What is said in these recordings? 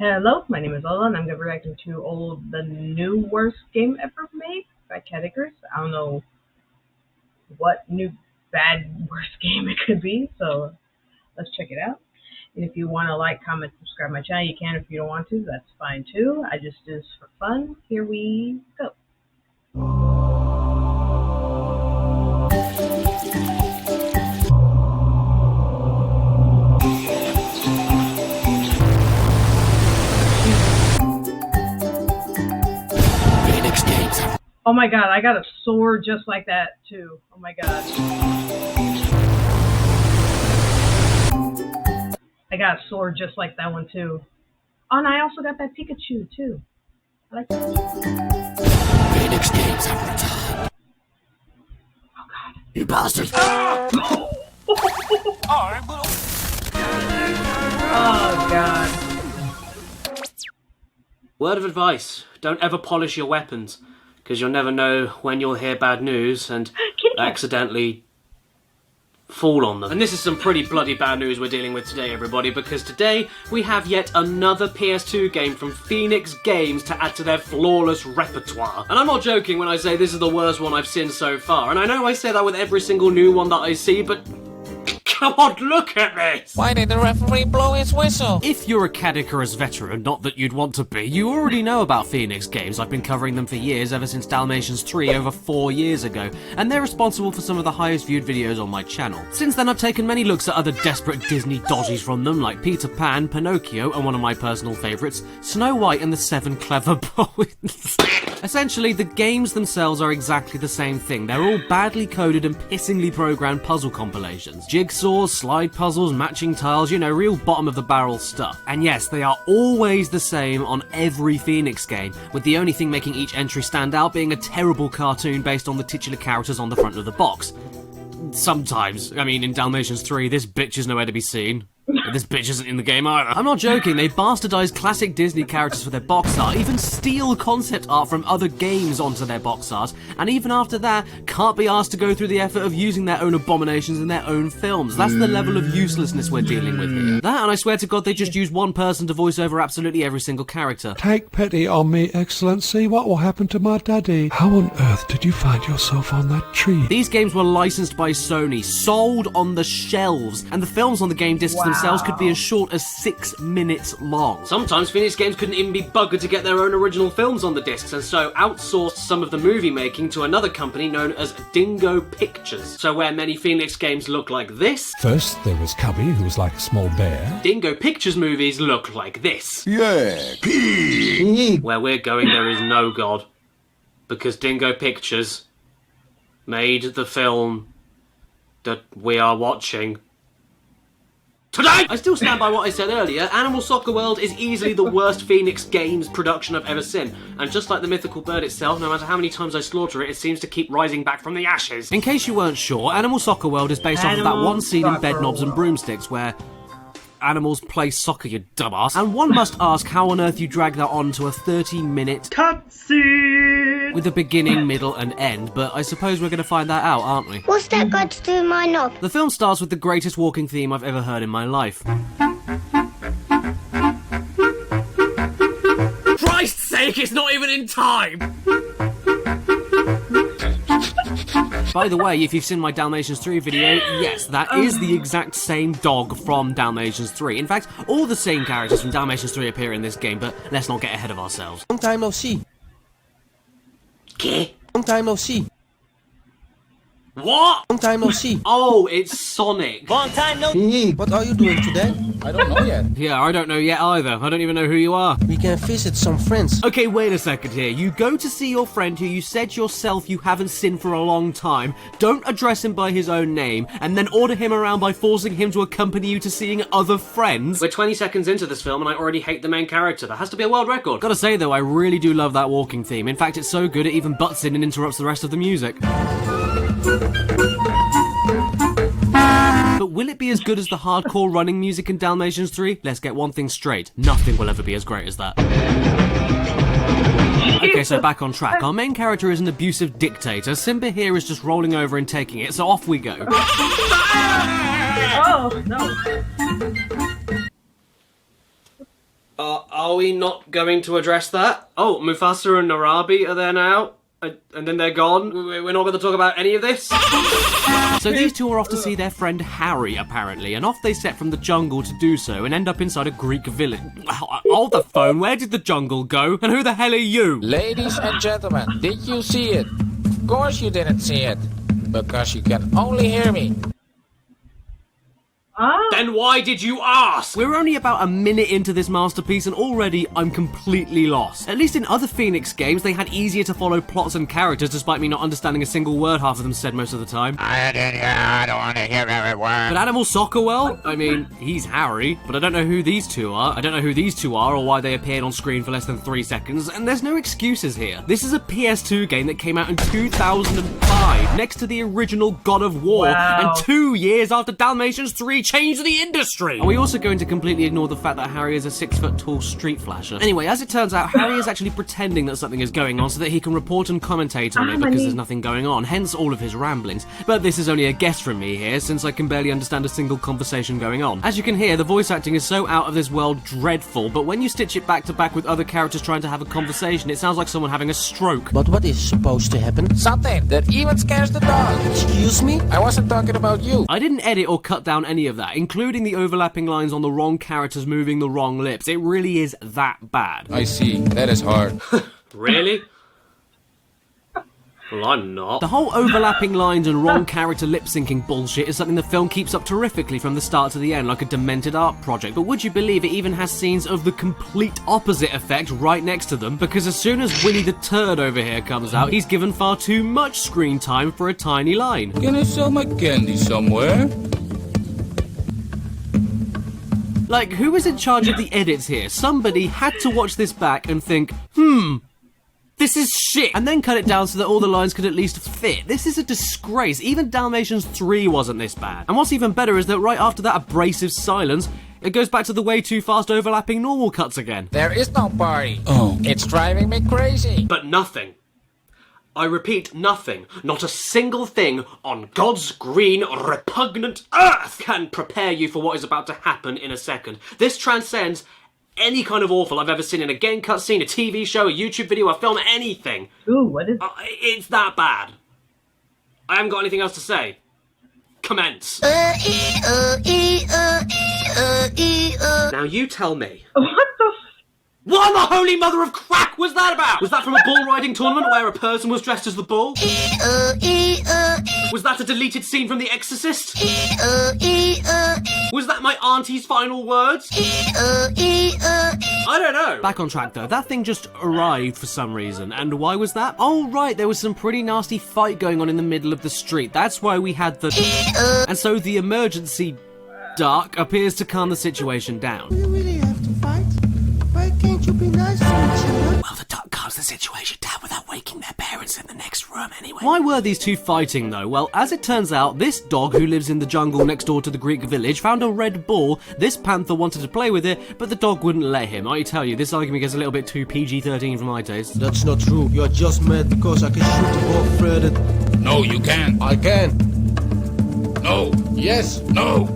Hello, my name is Lola, and I'm going to be reacting to the new worst game ever made by Caddicarus. I don't know what new bad worst game it could be, so let's check it out. And if you want to like, comment, subscribe to my channel, you can. If you don't want to, that's fine too. I just do this for fun. Here we go. Oh my god, I got a sword just like that too. Oh my god. I got a sword just like that one too. Oh, and I also got that Pikachu too. I like that. Phoenix Games have returned. Oh god. You bastard! Oh god. Word of advice, don't ever polish your weapons, because you'll never know when you'll hear bad news and accidentally fall on them. And this is some pretty bloody bad news we're dealing with today, everybody, because today we have yet another PS2 game from Phoenix Games to add to their flawless repertoire. And I'm not joking when I say this is the worst one I've seen so far, and I know I say that with every single new one that I see, but come on, look at this! Why did the referee blow his whistle? If you're a Caddicarus veteran, not that you'd want to be, you already know about Phoenix Games. I've been covering them for years, ever since Dalmatians 3 over 4 years ago, and they're responsible for some of the highest viewed videos on my channel. Since then, I've taken many looks at other desperate Disney dodgies from them, like Peter Pan, Pinocchio, and one of my personal favourites, Snow White and the Seven Clever Boys. Essentially, the games themselves are exactly the same thing. They're all badly coded and pissingly programmed puzzle compilations. Jigsaws, slide puzzles, matching tiles, you know, real bottom-of-the-barrel stuff. And yes, they are always the same on every Phoenix game, with the only thing making each entry stand out being a terrible cartoon based on the titular characters on the front of the box. Sometimes. I mean, in Dalmatians 3, this bitch is nowhere to be seen. This bitch isn't in the game either. I'm not joking, they bastardise classic Disney characters for their box art, even steal concept art from other games onto their box art, and even after that, can't be asked to go through the effort of using their own abominations in their own films. That's the level of uselessness we're dealing with here. That, and I swear to God, they just use one person to voice over absolutely every single character. Take pity on me, Excellency. What will happen to my daddy? How on earth did you find yourself on that tree? These games were licensed by Sony, sold on the shelves, and the films on the game discs themselves could be as short as 6 minutes long. Sometimes Phoenix Games couldn't even be buggered to get their own original films on the discs, and so outsourced some of the movie making to another company known as Dingo Pictures. So where many Phoenix games look like this, First, there was Cubby, who was like a small bear. Dingo Pictures movies look like this. Yeah, pig. Where we're going, there is no God, because Dingo Pictures made the film that we are watching today! I still stand by what I said earlier. Animal Soccer World is easily the worst Phoenix Games production I've ever seen. And just like the mythical bird itself, no matter how many times I slaughter it, it seems to keep rising back from the ashes. In case you weren't sure, Animal Soccer World is based off of that one scene in Bedknobs and Broomsticks where animals play soccer, you dumbass. And one must ask how on earth you drag that on to a 30-minute Cutscene! with a beginning, middle, and end, but I suppose we're going to find that out, aren't we? What's that got to do with my knob? The film starts with the greatest walking theme I've ever heard in my life. Christ's sake, it's not even in time! By the way, if you've seen my Dalmatians 3 video, yes, that is the exact same dog from Dalmatians 3. In fact, all the same characters from Dalmatians 3 appear in this game, but let's not get ahead of ourselves. Long time no see. ¿Qué? Long time no see. What? Long time no see. Oh, it's Sonic. Pig. What are you doing today? I don't know yet. Yeah, I don't know yet either. I don't even know who you are. We can visit some friends. Okay, wait a second here. You go to see your friend who you said yourself you haven't seen for a long time, don't address him by his own name, and then order him around by forcing him to accompany you to seeing other friends? We're 20 seconds into this film and I already hate the main character. That has to be a world record. Gotta say though, I really do love that walking theme. In fact, it's so good it even butts in and interrupts the rest of the music. But will it be as good as the hardcore running music in Dalmatians 3? Let's get one thing straight. Nothing will ever be as great as that. Okay, so back on track. Our main character is an abusive dictator. Simba here is just rolling over and taking it, so off we go. Oh, no. Are we not going to address that? Oh, Mufasa and Narabi are there now? And then they're gone? We're not going to talk about any of this? So these two are off to see their friend Harry, apparently, and off they set from the jungle to do so and end up inside a Greek village. Hold the phone, where did the jungle go? And who the hell are you? Ladies and gentlemen, did you see it? Of course you didn't see it, because you can only hear me. Then why did you ask? We're only about a minute into this masterpiece and already I'm completely lost. At least in other Phoenix games, they had easier to follow plots and characters despite me not understanding a single word half of them said most of the time. I don't want to hear every word. But Animal Soccer, well, I mean, he's Harry, but I don't know who these two are. I don't know who these two are or why they appeared on screen for less than 3 seconds, and there's no excuses here. This is a PS2 game that came out in 2005, next to the original God of War, and 2 years after Dalmatians 3 changed the industry! Are we also going to completely ignore the fact that Harry is a 6-foot-tall street flasher? Anyway, as it turns out, Harry is actually pretending that something is going on so that he can report and commentate on it because there's nothing going on, hence all of his ramblings. But this is only a guess from me here, since I can barely understand a single conversation going on. As you can hear, the voice acting is so out of this world dreadful, but when you stitch it back to back with other characters trying to have a conversation, it sounds like someone having a stroke. But what is supposed to happen? Something that even scares the dog. Excuse me? I wasn't talking about you. I didn't edit or cut down any of that, including the overlapping lines on the wrong characters moving the wrong lips. It really is that bad. I see. That is hard. Really? Well, I'm not. The whole overlapping lines and wrong character lip-syncing bullshit is something the film keeps up terrifically from the start to the end, like a demented art project. But would you believe it even has scenes of the complete opposite effect right next to them? Because as soon as Winnie the Turd over here comes out, he's given far too much screen time for a tiny line. Can I sell my candy somewhere? Like, who is in charge of the edits here? Somebody had to watch this back and think, this is shit, and then cut it down so that all the lines could at least fit. This is a disgrace. Even Dalmatians 3 wasn't this bad. And what's even better is that right after that abrasive silence, it goes back to the way too fast overlapping normal cuts again. There is no party. Oh. It's driving me crazy. But nothing. I repeat, nothing, not a single thing on God's green, repugnant earth can prepare you for what is about to happen in a second. This transcends any kind of awful I've ever seen in a game cutscene, a TV show, a YouTube video, a film, anything. Ooh, what is... It's that bad. I haven't got anything else to say. Commence. Now you tell me. What the... What in the holy mother of crack was that about? Was that from a bull riding tournament where a person was dressed as the bull? Was that a deleted scene from The Exorcist? Was that my auntie's final words? I don't know. Back on track though, that thing just arrived for some reason, and why was that? Oh right, there was some pretty nasty fight going on in the middle of the street. That's why we had the... And so the emergency duck appears to calm the situation down. You really have to fight? Why can't you be nice to each other? Well, the duck calms the situation down without waking their parents in the next room anyway. Why were these two fighting though? Well, as it turns out, this dog who lives in the jungle next door to the Greek village found a red ball. This panther wanted to play with it, but the dog wouldn't let him. I tell you, this argument gets a little bit too PG-13 for my taste. That's not true. You're just mad because I can shoot the ball threaded. No, you can't. I can. No. Yes. No.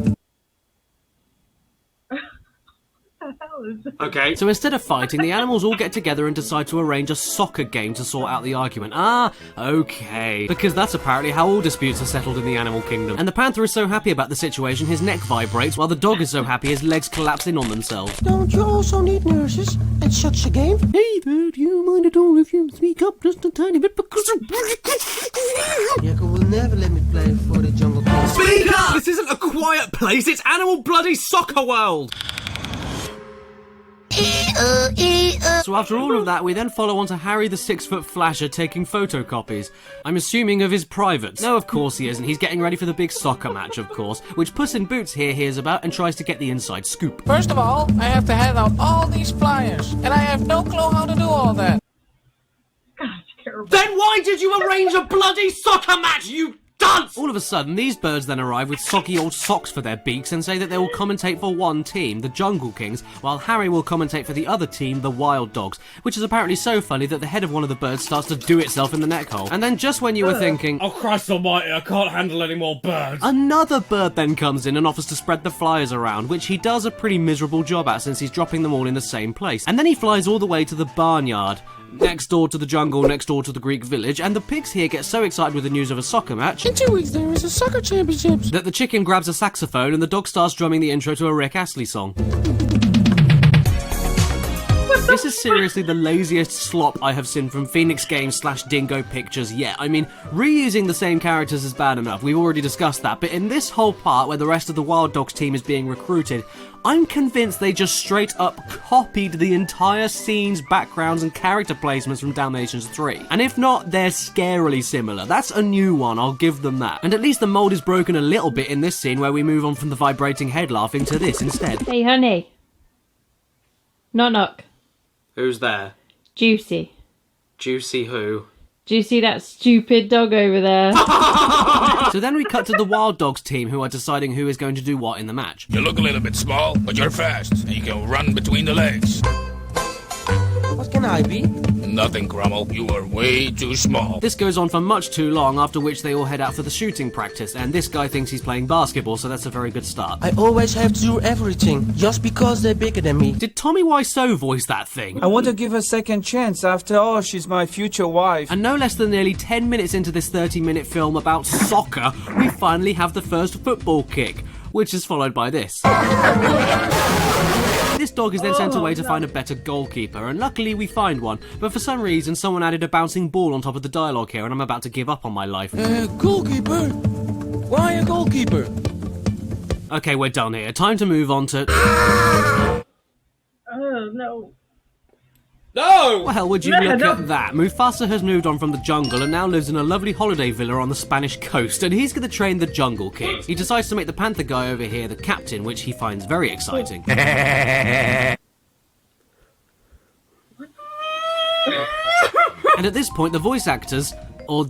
Okay, so instead of fighting, the animals all get together and decide to arrange a soccer game to sort out the argument. Ah, okay. Because that's apparently how all disputes are settled in the animal kingdom. And the panther is so happy about the situation, his neck vibrates, while the dog is so happy his legs collapse in on themselves. Don't you also need nurses and such a game? Hey there, do you mind at all if you speak up just a tiny bit because... Jacko will never let me play for the jungle club. Speak up! This isn't a quiet place, it's Animal Bloody Soccer World! So after all of that, we then follow on to Harry the 6-foot flasher taking photocopies. I'm assuming of his privates. No, of course he isn't. He's getting ready for the big soccer match, of course, which Puss in Boots here hears about and tries to get the inside scoop. First of all, I have to hand out all these flyers, and I have no clue how to do all that. God, it's terrible. Then why did you arrange a bloody soccer match, you dunce! All of a sudden, these birds then arrive with soggy old socks for their beaks and say that they will commentate for one team, the Jungle Kings, while Harry will commentate for the other team, the Wild Dogs, which is apparently so funny that the head of one of the birds starts to do itself in the neck hole. And then just when you were thinking, oh Christ almighty, I can't handle any more birds, another bird then comes in and offers to spread the flyers around, which he does a pretty miserable job at since he's dropping them all in the same place. And then he flies all the way to the barnyard, next door to the jungle, next door to the Greek village, and the pigs here get so excited with the news of a soccer match, In 2 weeks there is a soccer championships, that the chicken grabs a saxophone and the dog starts drumming the intro to a Rick Astley song. This is seriously the laziest slop I have seen from Phoenix Games / Dingo Pictures yet. I mean, reusing the same characters is bad enough, we've already discussed that, but in this whole part where the rest of the Wild Dogs team is being recruited, I'm convinced they just straight up copied the entire scenes, backgrounds and character placements from Dalmatians 3. And if not, they're scarily similar. That's a new one, I'll give them that. And at least the mould is broken a little bit in this scene where we move on from the vibrating head laughing to this instead. Hey, honey. Knock knock. Who's there? Juicy. Juicy who? Do you see that stupid dog over there? So then we cut to the Wild Dogs team who are deciding who is going to do what in the match. You look a little bit small, but you're fast, and you can run between the legs. What can I be? Nothing, Crummel. You are way too small. This goes on for much too long, after which they all head out for the shooting practice, and this guy thinks he's playing basketball, so that's a very good start. I always have to do everything, just because they're bigger than me. Did Tommy Wiseau voice that thing? I want to give her a second chance. After all, she's my future wife. And no less than nearly 10 minutes into this 30-minute film about soccer, we finally have the first football kick, which is followed by this. This dog is then sent away to find a better goalkeeper, and luckily we find one, but for some reason someone added a bouncing ball on top of the dialogue here, and I'm about to give up on my life. Goalkeeper? Why a goalkeeper? Okay, we're done here. Time to move on to... Oh, no. No! Well, would you No, look no. at that? Mufasa has moved on from the jungle and now lives in a lovely holiday villa on the Spanish coast, and he's going to train the Jungle King. He decides to make the panther guy over here the captain, which he finds very exciting. And at this point, the voice actors, or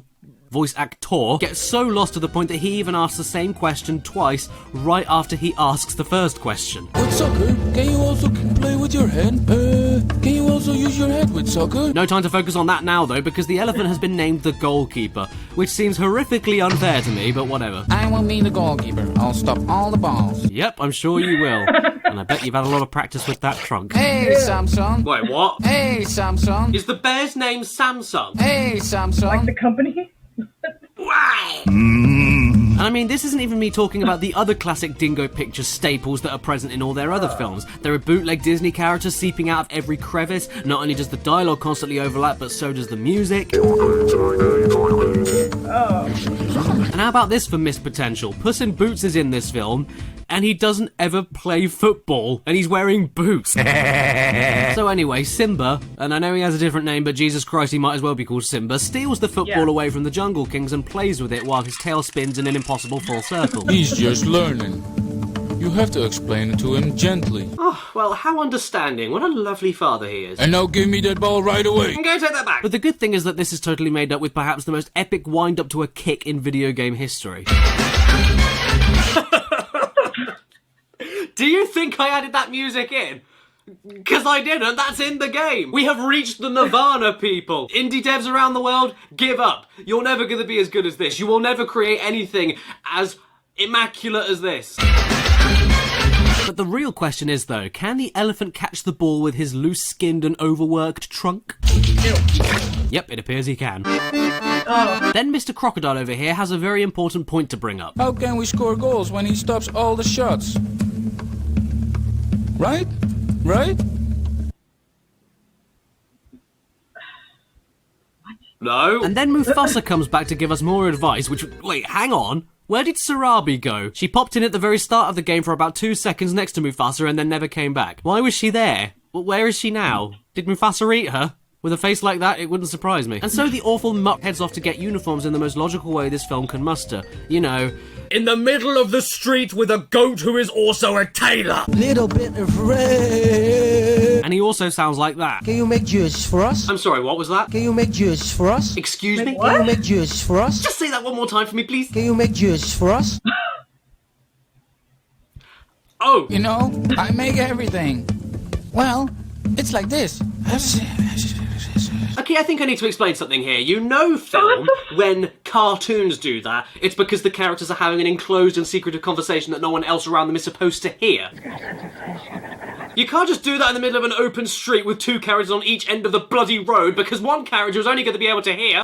voice actor, gets so lost to the point that he even asks the same question twice right after he asks the first question. With soccer, can you also play with your hand? Can you also use your head with soccer? No time to focus on that now, though, because the elephant has been named the goalkeeper, which seems horrifically unfair to me, but whatever. I will be the goalkeeper. I'll stop all the balls. Yep, I'm sure you will. And I bet you've had a lot of practice with that trunk. Hey, Samson. Wait, what? Hey, Samson. Is the bear's name Samsung? Hey, Samson. Like the company? And I mean, this isn't even me talking about the other classic Dingo Pictures staples that are present in all their other films. There are bootleg Disney characters seeping out of every crevice. Not only does the dialogue constantly overlap, but so does the music. And how about this for missed potential? Puss in Boots is in this film, and he doesn't ever play football, and he's wearing boots. So anyway, Simba, and I know he has a different name, but Jesus Christ, he might as well be called Simba, steals the football away from the Jungle Kings and plays with it while his tail spins in an impossible full circle. He's just learning. You have to explain it to him gently. Oh, well, how understanding. What a lovely father he is. And now give me that ball right away. I'm going to take that back. But the good thing is that this is totally made up with perhaps the most epic wind-up to a kick in video game history. Do you think I added that music in? Because I didn't, that's in the game. We have reached the nirvana, people. Indie devs around the world, give up. You're never going to be as good as this. You will never create anything as immaculate as this. But the real question is, though, can the elephant catch the ball with his loose-skinned and overworked trunk? Yep, it appears he can. Then Mr. Crocodile over here has a very important point to bring up. How can we score goals when he stops all the shots? Right? Right? No. And then Mufasa comes back to give us more advice, which... Wait, hang on. Where did Sarabi go? She popped in at the very start of the game for about 2 seconds next to Mufasa and then never came back. Why was she there? Well, where is she now? Did Mufasa eat her? With a face like that, it wouldn't surprise me. And so the awful mutt heads off to get uniforms in the most logical way this film can muster. You know, in the middle of the street with a goat who is also a tailor. Little bit of red. And he also sounds like that. Can you make jerseys for us? I'm sorry, what was that? Can you make jerseys for us? Excuse me? What? Can you make jerseys for us? Just say that one more time for me, please. Can you make jerseys for us? Oh! You know, I make everything. Well, it's like this. Okay, I think I need to explain something here. You know film, when cartoons do that, it's because the characters are having an enclosed and secretive conversation that no one else around them is supposed to hear. You can't just do that in the middle of an open street with two characters on each end of the bloody road because one character is only going to be able to hear...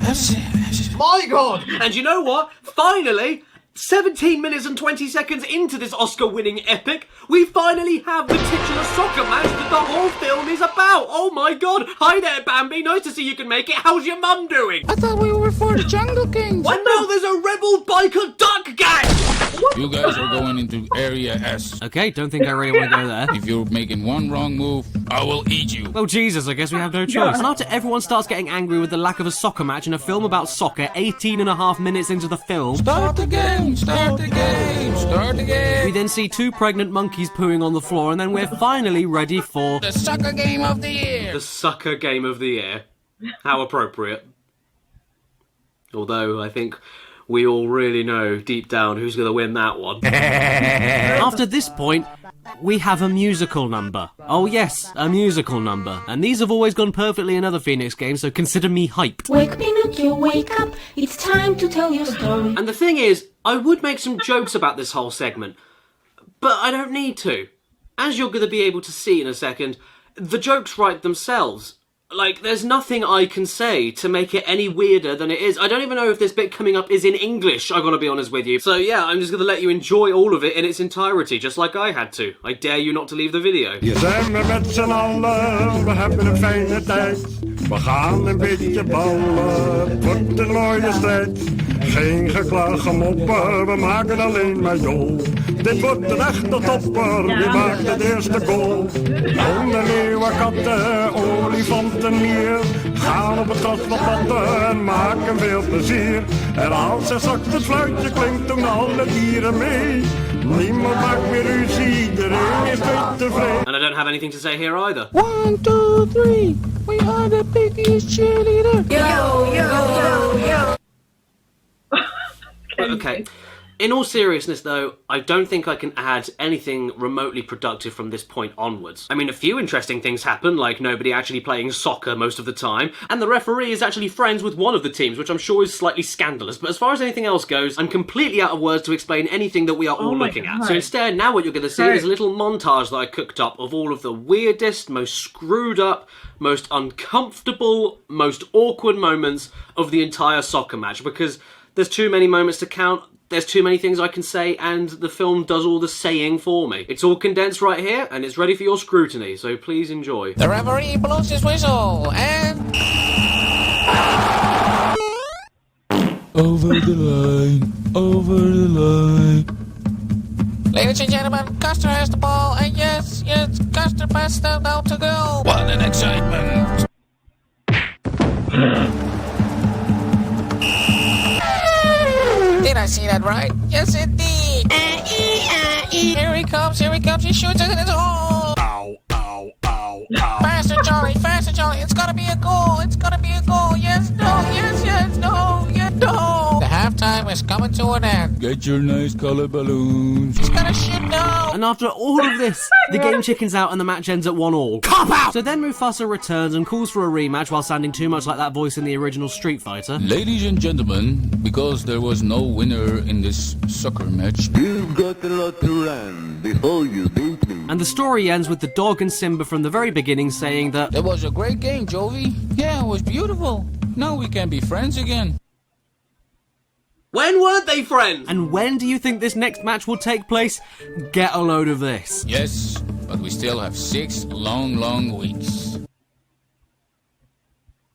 My God! And you know what? Finally... 17 minutes and 20 seconds into this Oscar-winning epic, we finally have the titular soccer match that the whole film is about! Oh my God! Hi there, Bambi! Nice to see you can make it! How's your mum doing? I thought we were for the Jungle Kings. And now there's a rebel biker duck gang! You guys are going into Area S. Okay, don't think I really want to go there. If you're making one wrong move, I will eat you. Well, Jesus, I guess we have no choice. And after everyone starts getting angry with the lack of a soccer match in a film about soccer 18 and a half minutes into the film... Start the game! Start the game! Start the game! We then see two pregnant monkeys pooing on the floor, and then we're finally ready for... The soccer game of the year! The sucker game of the year. How appropriate. Although, I think we all really know deep down who's going to win that one. After this point, we have a musical number. Oh yes, a musical number. And these have always gone perfectly in other Phoenix games, so consider me hyped. Wake Pinocchio, wake up, it's time to tell your story. And the thing is, I would make some jokes about this whole segment, but I don't need to. As you're going to be able to see in a second, the jokes write themselves. Like, there's nothing I can say to make it any weirder than it is. I don't even know if this bit coming up is in English, I'm gonna be honest with you. So yeah, I'm just gonna let you enjoy all of it in its entirety, just like I had to. I dare you not to leave the video. Hier zijn we met z'n allen, we hebben een fijne tijd. We gaan een beetje ballen, het wordt een mooie strijd. Geen geklaag, gemoppen, we maken alleen maar jol. Dit wordt een echte topper, wie maakt het eerste goal? Honden, leeuwen, katten, olifanten hier. Gaan op het gras wat watten en maken veel plezier. En als er straks het fluitje klinkt, doen alle dieren mee. Niemand maakt meer ruzie, iedereen is tevreden. And I don't have anything to say here either. 1, 2, 3, we are the biggest cheerleader. Yo, yo, yo, yo. Okay. In all seriousness, though, I don't think I can add anything remotely productive from this point onwards. I mean, a few interesting things happen, like nobody actually playing soccer most of the time, and the referee is actually friends with one of the teams, which I'm sure is slightly scandalous. But as far as anything else goes, I'm completely out of words to explain anything that we are all looking at. So instead, now what you're going to see is a little montage that I cooked up of all of the weirdest, most screwed up, most uncomfortable, most awkward moments of the entire soccer match, because there's too many moments to count. There's too many things I can say, and the film does all the saying for me. It's all condensed right here, and it's ready for your scrutiny, so please enjoy. The referee blows his whistle, and... Over the line, over the line. Ladies and gentlemen, Custer has the ball, and yes, Custer passed out now to go. What an excitement! Did I see that right? Yes, indeed. Here he comes, he shoots it in his hole. Ow, ow, ow, ow. Faster, Charlie, it's gotta be a goal, yes, no. The halftime is coming to an end. Get your nice color balloons. He's gonna shoot now. And after all of this, the game chickens out and the match ends at 1-1. Cop out! So then Mufasa returns and calls for a rematch while sounding too much like that voice in the original Street Fighter. Ladies and gentlemen, because there was no winner in this soccer match, you've got a lot to run before you beat me. And the story ends with the dog and Simba from the very beginning saying that it was a great game, Jovi. Yeah, it was beautiful. Now we can be friends again. When weren't they friends? And when do you think this next match will take place? Get a load of this. Yes, but we still have 6 long weeks.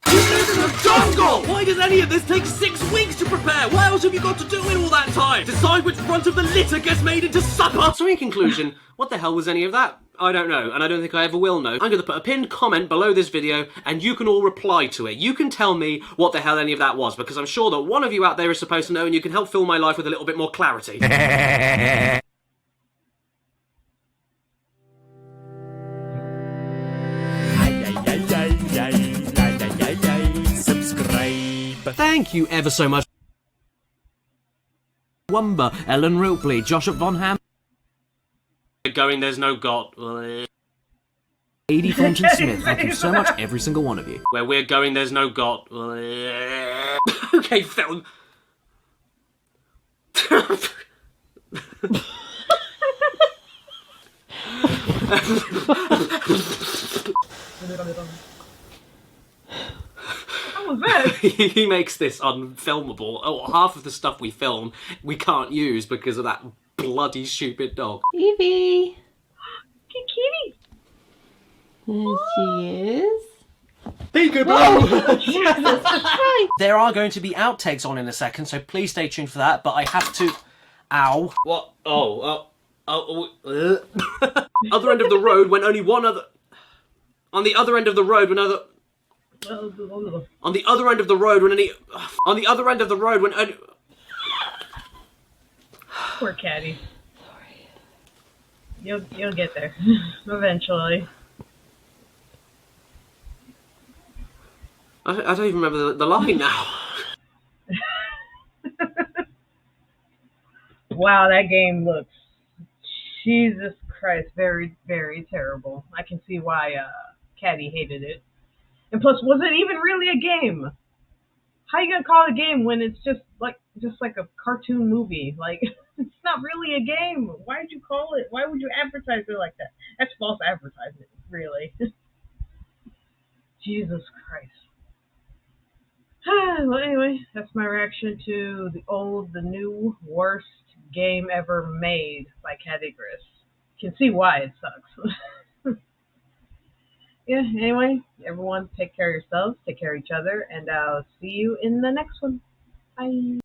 You live in the jungle! Why does any of this take 6 weeks to prepare? What else have you got to do in all that time? Decide which front of the litter gets made into supper? So in conclusion, what the hell was any of that? I don't know, and I don't think I ever will know. I'm going to put a pinned comment below this video, and you can all reply to it. You can tell me what the hell any of that was, because I'm sure that one of you out there is supposed to know, and you can help fill my life with a little bit more clarity. Thank you ever so much. Wumba, Ellen Ripley, Joshua Von Ham. Going, there's no God. Edie Thornton Smith, thank you so much, every single one of you. Where we're going, there's no God. Okay, film. What was that? He makes this unfilmable. Oh, half of the stuff we film, we can't use because of that bloody stupid dog. Evie. Kitty. There she is. Peekaboo! Jesus Christ. There are going to be outtakes on in a second, so please stay tuned for that, but I have to... Ow. What? Other end of the road when only one other... On the other end of the road when other... On the other end of the road when only... On the other end of the road when only... Poor Caddy. Sorry. You'll get there. Eventually. I don't even remember the line now. Wow, that game looks... Jesus Christ, very, very terrible. I can see why Caddy hated it. And plus, was it even really a game? How you gonna call it a game when it's just like a cartoon movie? Like, it's not really a game. Why did you call it? Why would you advertise it like that? That's false advertising, really. Jesus Christ. Well, anyway, that's my reaction to the new, worst game ever made by Caddicarus. You can see why it sucks. Yeah, anyway, everyone take care of yourselves, take care of each other, and I'll see you in the next one. Bye.